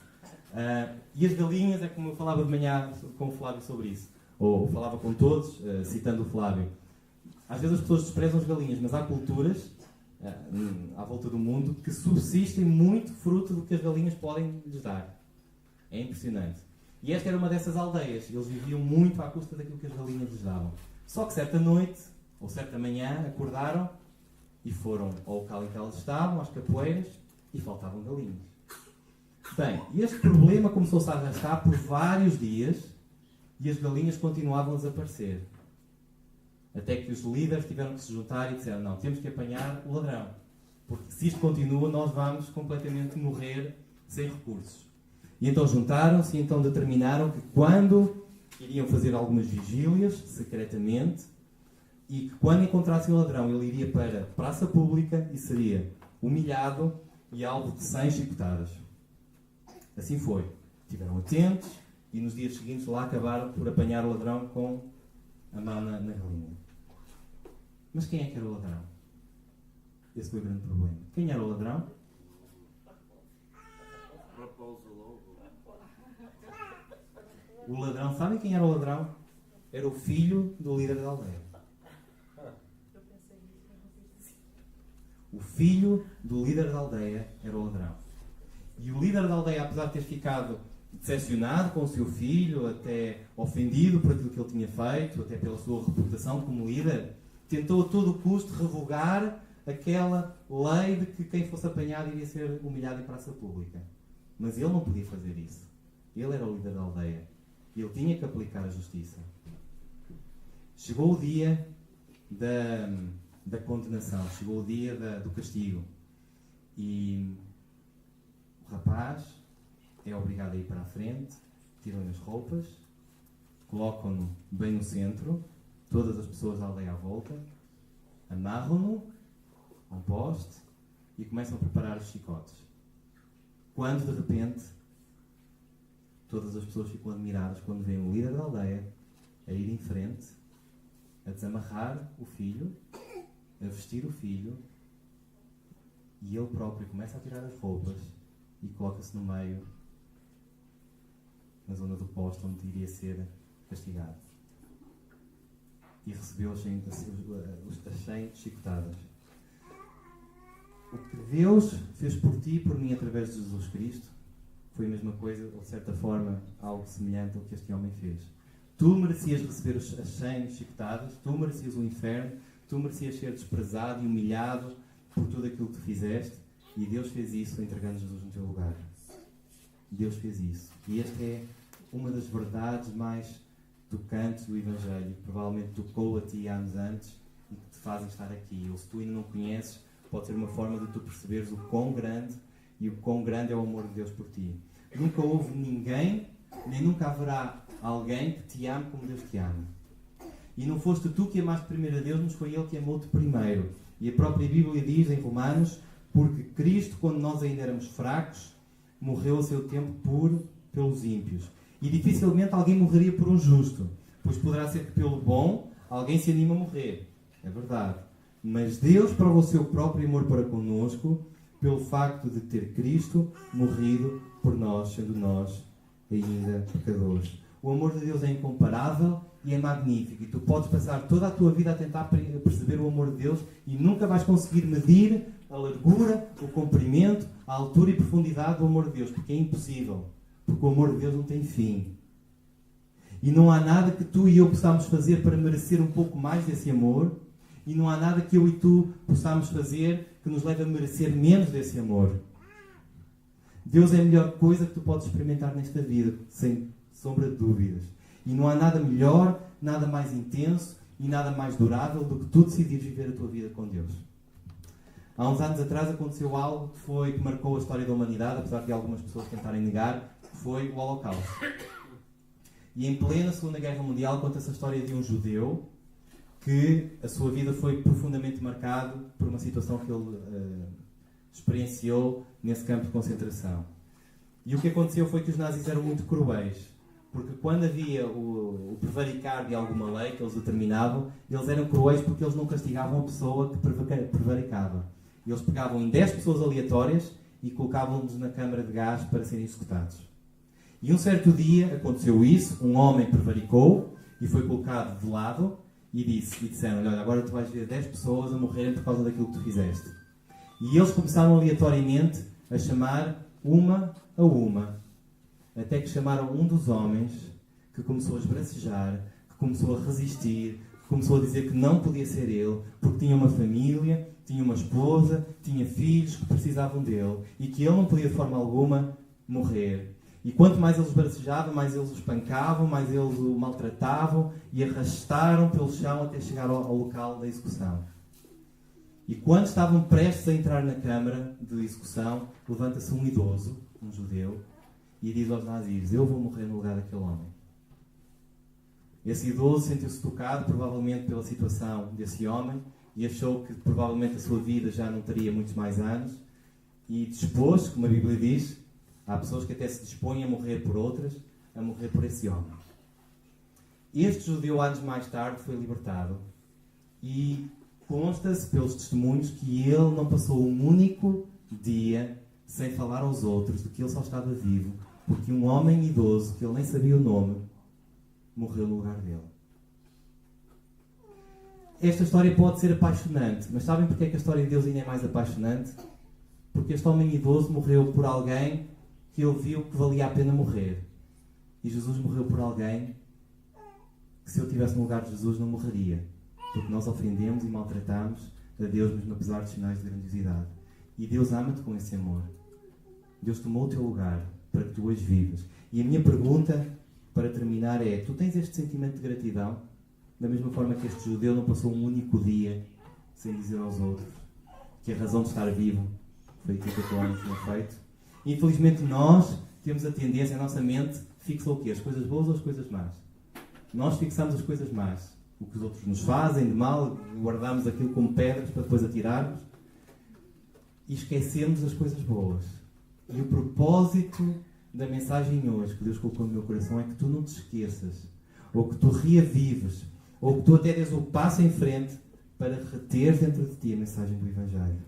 E as galinhas, é como eu falava de manhã com o Flávio sobre isso. Ou falava com todos, citando o Flávio. Às vezes as pessoas desprezam as galinhas, mas há culturas à volta do mundo que subsistem muito fruto do que as galinhas podem lhes dar. É impressionante. E esta era uma dessas aldeias. Eles viviam muito à custa daquilo que as galinhas lhes davam. Só que certa noite, ou certa manhã, acordaram e foram ao local em que elas estavam, às capoeiras, e faltavam galinhas. Bem, este problema começou-se a arrastar por vários dias, e as galinhas continuavam a desaparecer. Até que os líderes tiveram que se juntar e disseram: não, temos que apanhar o ladrão. Porque se isto continua, nós vamos completamente morrer sem recursos. E então juntaram-se e então determinaram que quando iriam fazer algumas vigílias, secretamente, e que quando encontrassem o ladrão, ele iria para a praça pública e seria humilhado e alvo de 100 chicotadas. Assim foi. Estiveram atentos e nos dias seguintes lá acabaram por apanhar o ladrão com a mão na galinha. Mas quem é que era o ladrão? Esse foi o grande problema. Quem era o ladrão? O ladrão, sabem quem era o ladrão? Era o filho do líder da aldeia. O filho do líder da aldeia era o ladrão. E o líder da aldeia, apesar de ter ficado decepcionado com o seu filho, até ofendido por aquilo que ele tinha feito, até pela sua reputação como líder, tentou a todo custo revogar aquela lei de que quem fosse apanhado iria ser humilhado em praça pública. Mas ele não podia fazer isso. Ele era o líder da aldeia. E ele tinha que aplicar a justiça. Chegou o dia da condenação. Chegou o dia do castigo. E o rapaz é obrigado a ir para a frente, tiram-lhe as roupas, colocam-no bem no centro, todas as pessoas da aldeia à volta, amarram-no a um poste e começam a preparar os chicotes. Quando, de repente, todas as pessoas ficam admiradas quando veem o líder da aldeia a ir em frente, a desamarrar o filho, a vestir o filho, e ele próprio começa a tirar as roupas e coloca-se no meio, na zona do poste onde iria ser castigado. E recebeu as 100 chicotadas. O que Deus fez por ti e por mim através de Jesus Cristo foi a mesma coisa, ou de certa forma, algo semelhante ao que este homem fez. Tu merecias receber as 100 chicotadas, tu merecias o inferno, tu merecias ser desprezado e humilhado por tudo aquilo que tu fizeste, e Deus fez isso entregando Jesus no teu lugar. Deus fez isso. E esta é uma das verdades mais tocantes do Evangelho, que provavelmente tocou a ti anos antes e que te fazem estar aqui. Ou se tu ainda não conheces, pode ser uma forma de tu perceberes o quão grande e o quão grande é o amor de Deus por ti. Nunca houve ninguém, nem nunca haverá alguém que te ame como Deus te ama. E não foste tu que amaste primeiro a Deus, mas foi Ele que amou-te primeiro. E a própria Bíblia diz em Romanos: porque Cristo, quando nós ainda éramos fracos, morreu a seu tempo pelos ímpios. E dificilmente alguém morreria por um justo, pois poderá ser que pelo bom alguém se anima a morrer. É verdade. Mas Deus provou o seu próprio amor para connosco pelo facto de ter Cristo morrido por nós, sendo nós ainda pecadores. O amor de Deus é incomparável e é magnífico. E tu podes passar toda a tua vida a tentar perceber o amor de Deus e nunca vais conseguir medir a largura, o comprimento, a altura e profundidade do amor de Deus, porque é impossível. Porque o amor de Deus não tem fim. E não há nada que tu e eu possamos fazer para merecer um pouco mais desse amor. E não há nada que eu e tu possamos fazer que nos leve a merecer menos desse amor. Deus é a melhor coisa que tu podes experimentar nesta vida, sem sombra de dúvidas. E não há nada melhor, nada mais intenso e nada mais durável do que tu decidires viver a tua vida com Deus. Há uns anos atrás aconteceu algo que marcou a história da humanidade, apesar de algumas pessoas tentarem negar, que foi o Holocausto. E em plena Segunda Guerra Mundial conta-se a história de um judeu que a sua vida foi profundamente marcada por uma situação que ele experienciou nesse campo de concentração. E o que aconteceu foi que os nazis eram muito cruéis, porque quando havia o prevaricar de alguma lei que eles determinavam, eles eram cruéis porque eles não castigavam a pessoa que prevaricava. Eles pegavam em 10 pessoas aleatórias e colocavam-nos na câmara de gás para serem executados. E um certo dia aconteceu isso, um homem prevaricou e foi colocado de lado e disseram-lhe: olha, agora tu vais ver 10 pessoas a morrerem por causa daquilo que tu fizeste. E eles começaram aleatoriamente a chamar uma a uma, até que chamaram um dos homens, que começou a esbracejar, que começou a resistir, que começou a dizer que não podia ser ele, porque tinha uma família, tinha uma esposa, tinha filhos que precisavam dele, e que ele não podia de forma alguma morrer. E quanto mais eles bracejavam, mais eles o espancavam, mais eles o maltratavam e arrastaram pelo chão até chegar ao local da execução. E quando estavam prestes a entrar na câmara de execução, levanta-se um idoso, um judeu, e diz aos nazis: eu vou morrer no lugar daquele homem. Esse idoso sentiu-se tocado, provavelmente pela situação desse homem, e achou que provavelmente a sua vida já não teria muitos mais anos, e dispôs, como a Bíblia diz, há pessoas que até se dispõem a morrer por outras, a morrer por esse homem. Este judeu, anos mais tarde, foi libertado, e consta-se pelos testemunhos que ele não passou um único dia sem falar aos outros de que ele só estava vivo, porque um homem idoso, que ele nem sabia o nome, morreu no lugar dele. Esta história pode ser apaixonante, mas sabem porque é que a história de Deus ainda é mais apaixonante? Porque este homem idoso morreu por alguém que ele viu que valia a pena morrer. E Jesus morreu por alguém que, se eu estivesse no lugar de Jesus, não morreria. Porque nós ofendemos e maltratamos a Deus mesmo apesar dos sinais de grandiosidade. E Deus ama-te com esse amor. Deus tomou o teu lugar para que tu hoje vivas. E a minha pergunta, para terminar, é: tu tens este sentimento de gratidão? Da mesma forma que este judeu não passou um único dia sem dizer aos outros que a razão de estar vivo foi aquilo que aquele homem tinha feito. E, infelizmente, nós temos a tendência, a nossa mente fixa o quê? As coisas boas ou as coisas más? Nós fixamos as coisas más. O que os outros nos fazem de mal, guardamos aquilo como pedras para depois atirarmos e esquecemos as coisas boas. E o propósito da mensagem hoje que Deus colocou no meu coração é que tu não te esqueças, ou que tu reavives, ou que tu até des o passo em frente para reter dentro de ti a mensagem do Evangelho.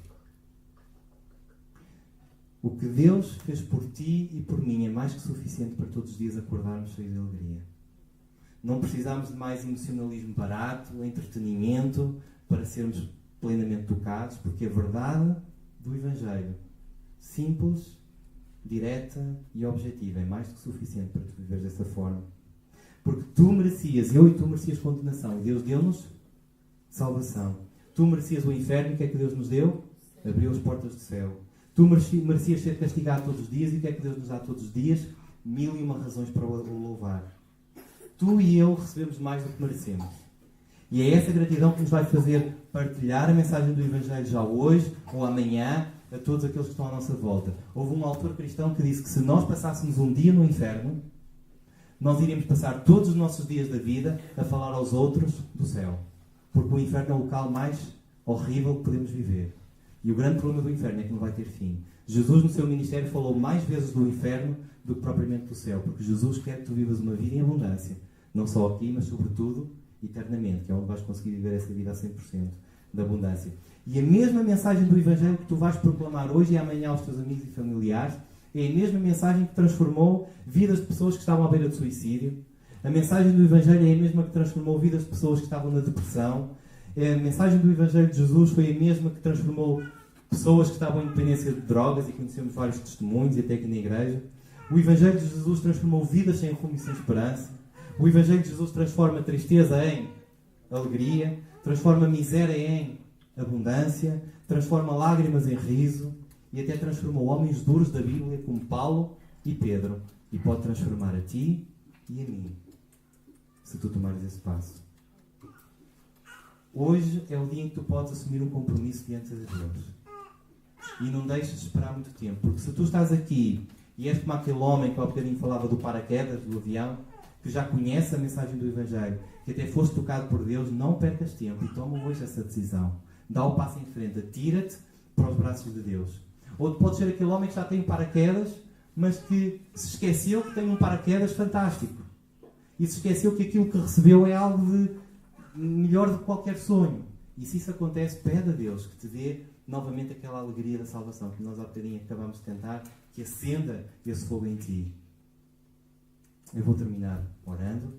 O que Deus fez por ti e por mim é mais que suficiente para todos os dias acordarmos cheios de alegria. Não precisamos de mais emocionalismo barato, entretenimento, para sermos plenamente tocados, porque a verdade do Evangelho, simples, direta e objetiva, é mais do que suficiente para tu viveres dessa forma. Porque tu merecias, eu e tu merecias condenação, e Deus deu-nos salvação. Tu merecias o inferno, e o que é que Deus nos deu? Abriu as portas do céu. Tu merecias ser castigado todos os dias, e o que é que Deus nos dá todos os dias? 1001 razões para o louvar. Tu e eu recebemos mais do que merecemos. E é essa gratidão que nos vai fazer partilhar a mensagem do Evangelho já hoje ou amanhã a todos aqueles que estão à nossa volta. Houve um autor cristão que disse que se nós passássemos um dia no inferno, nós iríamos passar todos os nossos dias da vida a falar aos outros do céu. Porque o inferno é o local mais horrível que podemos viver. E o grande problema do inferno é que não vai ter fim. Jesus, no seu ministério, falou mais vezes do inferno do que propriamente do céu. Porque Jesus quer que tu vivas uma vida em abundância. Não só aqui, mas sobretudo eternamente, que é onde vais conseguir viver essa vida a 100% de abundância. E a mesma mensagem do Evangelho que tu vais proclamar hoje e amanhã aos teus amigos e familiares é a mesma mensagem que transformou vidas de pessoas que estavam à beira de suicídio. A mensagem do Evangelho é a mesma que transformou vidas de pessoas que estavam na depressão. A mensagem do Evangelho de Jesus foi a mesma que transformou pessoas que estavam em dependência de drogas, e conhecemos vários testemunhos, e até aqui na igreja. O Evangelho de Jesus transformou vidas sem rumo e sem esperança. O Evangelho de Jesus transforma tristeza em alegria, transforma miséria em abundância, transforma lágrimas em riso e até transformou homens duros da Bíblia como Paulo e Pedro, e pode transformar a ti e a mim, se tu tomares esse passo. Hoje é o dia em que tu podes assumir um compromisso diante de Deus. E não deixes de esperar muito tempo, porque se tu estás aqui e és como aquele homem que há bocadinho falava do paraquedas, do avião, que já conhece a mensagem do Evangelho, que até foste tocado por Deus, não percas tempo e toma hoje essa decisão. Dá o passo em frente, atira-te para os braços de Deus. Ou tu podes ser aquele homem que já tem paraquedas, mas que se esqueceu que tem um paraquedas fantástico. E se esqueceu que aquilo que recebeu é algo de melhor do que qualquer sonho. E se isso acontece, pede a Deus que te dê novamente aquela alegria da salvação que nós há bocadinho acabamos de cantar, que acenda esse fogo em ti. Eu vou terminar orando.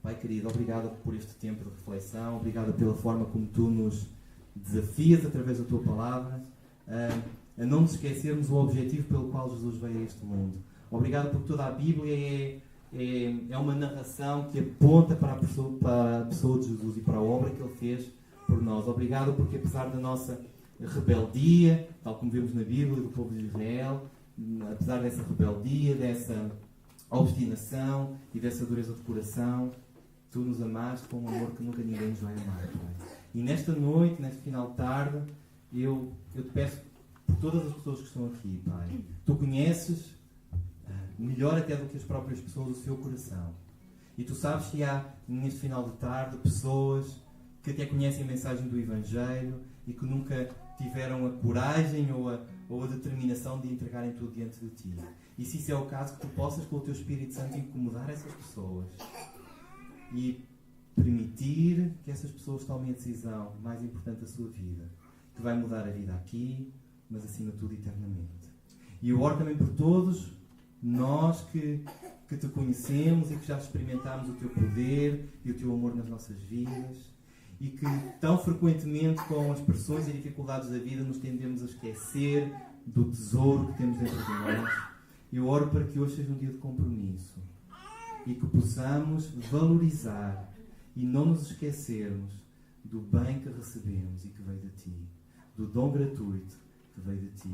Pai querido, obrigado por este tempo de reflexão, obrigado pela forma como tu nos desafias através da tua palavra a não nos esquecermos o objetivo pelo qual Jesus veio a este mundo. Obrigado porque toda a Bíblia é uma narração que aponta para a pessoa de Jesus e para a obra que ele fez por nós. Obrigado porque, apesar da nossa rebeldia, tal como vemos na Bíblia, do povo de Israel, apesar dessa rebeldia, dessa obstinação e dessa dureza de coração, tu nos amaste com um amor que nunca ninguém nos vai amar, Pai. E nesta noite, neste final de tarde, eu te peço por todas as pessoas que estão aqui, Pai. Tu conheces melhor até do que as próprias pessoas o seu coração. E tu sabes que há, neste final de tarde, pessoas que até conhecem a mensagem do Evangelho e que nunca tiveram a coragem ou a determinação de entregarem tudo diante de ti. E se isso é o caso, que tu possas, com o teu Espírito Santo, incomodar essas pessoas e permitir que essas pessoas tomem a decisão mais importante da sua vida, que vai mudar a vida aqui, mas acima de tudo eternamente. E eu oro também por todos nós que te conhecemos e que já experimentámos o teu poder e o teu amor nas nossas vidas e que tão frequentemente com as pressões e dificuldades da vida nos tendemos a esquecer do tesouro que temos dentro de nós. Eu oro para que hoje seja um dia de compromisso e que possamos valorizar e não nos esquecermos do bem que recebemos e que veio de ti, do dom gratuito que veio de ti,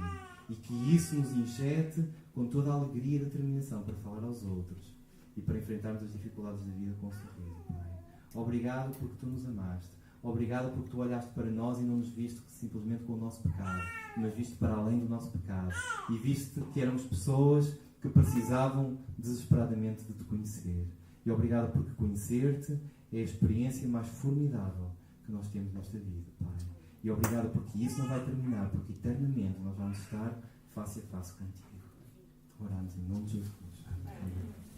e que isso nos injete com toda a alegria e determinação para falar aos outros e para enfrentarmos as dificuldades da vida com um sorriso, Pai. Obrigado porque tu nos amaste. Obrigado porque tu olhaste para nós e não nos viste simplesmente com o nosso pecado, mas viste para além do nosso pecado e viste que éramos pessoas que precisavam desesperadamente de te conhecer. E obrigado porque conhecer-te é a experiência mais formidável que nós temos nesta vida, Pai. E obrigado porque isso não vai terminar, porque eternamente nós vamos estar face a face contigo. Oramos em nome de Jesus. Amém.